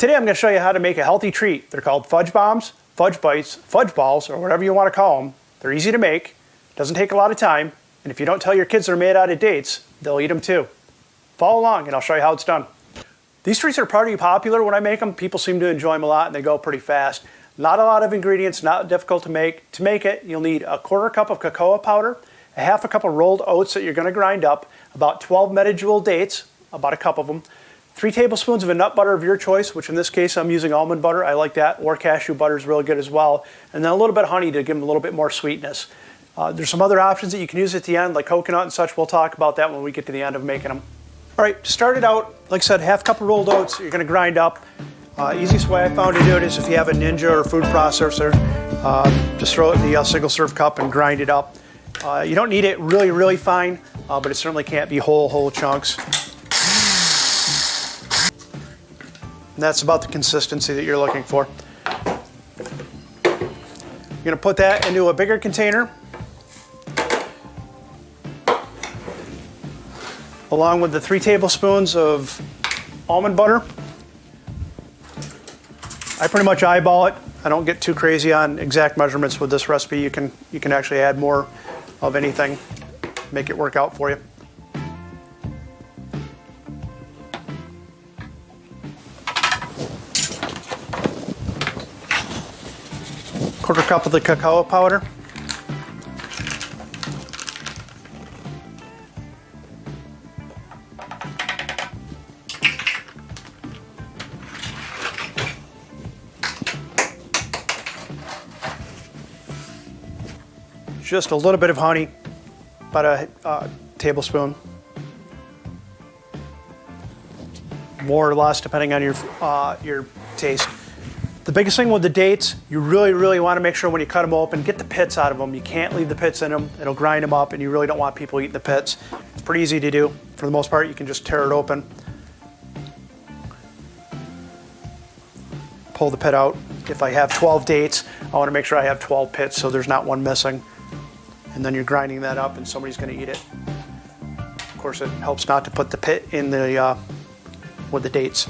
Today I'm going to show you how to make a healthy treat. They're called fudge bombs, fudge bites, fudge balls, or whatever you want to call them. They're easy to make, doesn't take a lot of time, and if you don't tell your kids they're made out of dates, they'll eat them too. Follow along and I'll show you how it's done. These treats are pretty popular when I make them. People seem to enjoy them a lot and they go pretty fast. Not a lot of ingredients, not difficult to make. To make it, you'll need a 1/4 cup of cocoa powder, a 1/2 cup of rolled oats that you're going to grind up, about 12 medjool dates, about a cup of them, 3 tablespoons of a nut butter of your choice, which in this case I'm using almond butter. I like that, or cashew butter is really good as well. And then a little bit of honey to give them a little bit more sweetness. There's some other options that you can use at the end, like coconut and such. We'll talk about that when we get to the end of making them. All right, to start it out, like I said, 1/2 cup of rolled oats you're going to grind up. Easiest way I found to do it is if you have a Ninja or a food processor, just throw it in the single serve cup and grind it up. You don't need it really fine, but it certainly can't be whole chunks. And that's about the consistency that you're looking for. You're going to put that into a bigger container, along with the 3 tablespoons of almond butter. I pretty much eyeball it. I don't get too crazy on exact measurements with this recipe. You can actually add more of anything, make it work out for you. Quarter cup of the cocoa powder. Just a little bit of honey, about a tablespoon. More or less, depending on your taste. The biggest thing with the dates, you really want to make sure when you cut them open, get the pits out of them. You can't leave the pits in them. It'll grind them up, and you really don't want people eating the pits. It's pretty easy to do. For the most part, you can just tear it open. Pull the pit out. If I have 12 dates, I want to make sure I have 12 pits so there's not one missing. And then you're grinding that up and somebody's going to eat it. Of course, it helps not to put the pit in the with the dates.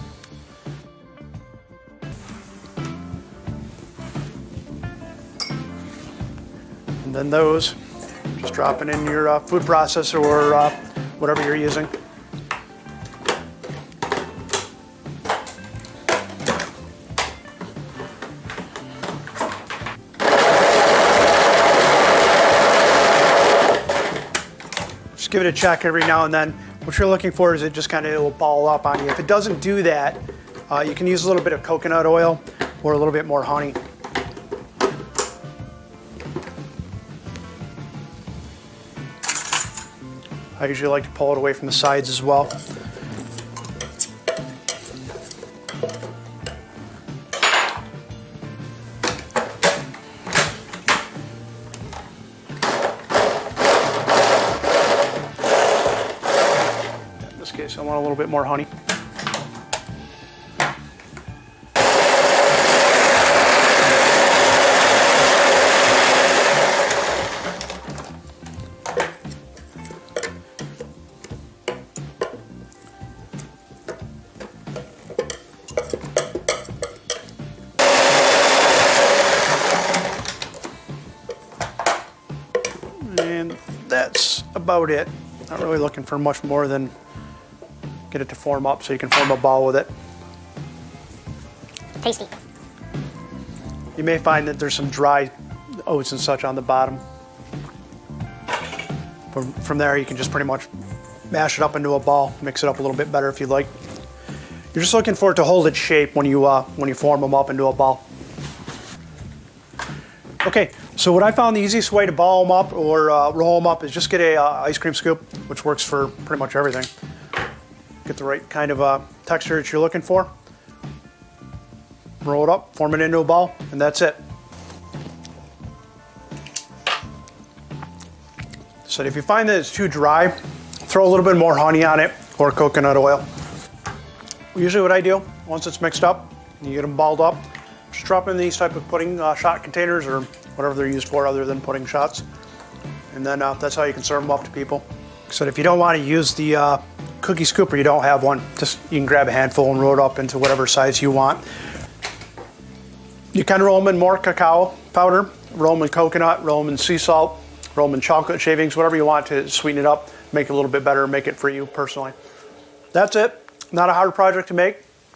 And then those, just drop it in your food processor or whatever you're using. Just give it a check every now and then. What you're looking for is it just kind of will ball up on you. If it doesn't do that, you can use a little bit of coconut oil or a little bit more honey. I usually like to pull it away from the sides as well. In this case, I want a little bit more honey. And that's about it. Not really looking for much more than get it to form up so you can form a ball with it. Tasty. You may find that there's some dry oats and such on the bottom. From there, you can just pretty much mash it up into a ball, mix it up a little bit better if you'd like. You're just looking for it to hold its shape when you form them up into a ball. Okay, so what I found the easiest way to ball them up or roll them up is just get a ice cream scoop, which works for pretty much everything. Get the right kind of texture that you're looking for. Roll it up, form it into a ball, and that's it. So if you find that it's too dry, throw a little bit more honey on it or coconut oil. Usually what I do, once it's mixed up, you get them balled up, just drop in these type of pudding shot containers or whatever they're used for other than pudding shots. And then that's how you can serve them up to people. So if you don't want to use the cookie scooper, you don't have one, just you can grab a handful and roll it up into whatever size you want. You can roll them in more cacao powder, roll them in coconut, roll them in sea salt, roll them in chocolate shavings, whatever you want to sweeten it up, make it a little bit better, make it for you personally. That's it. Not a hard project to make.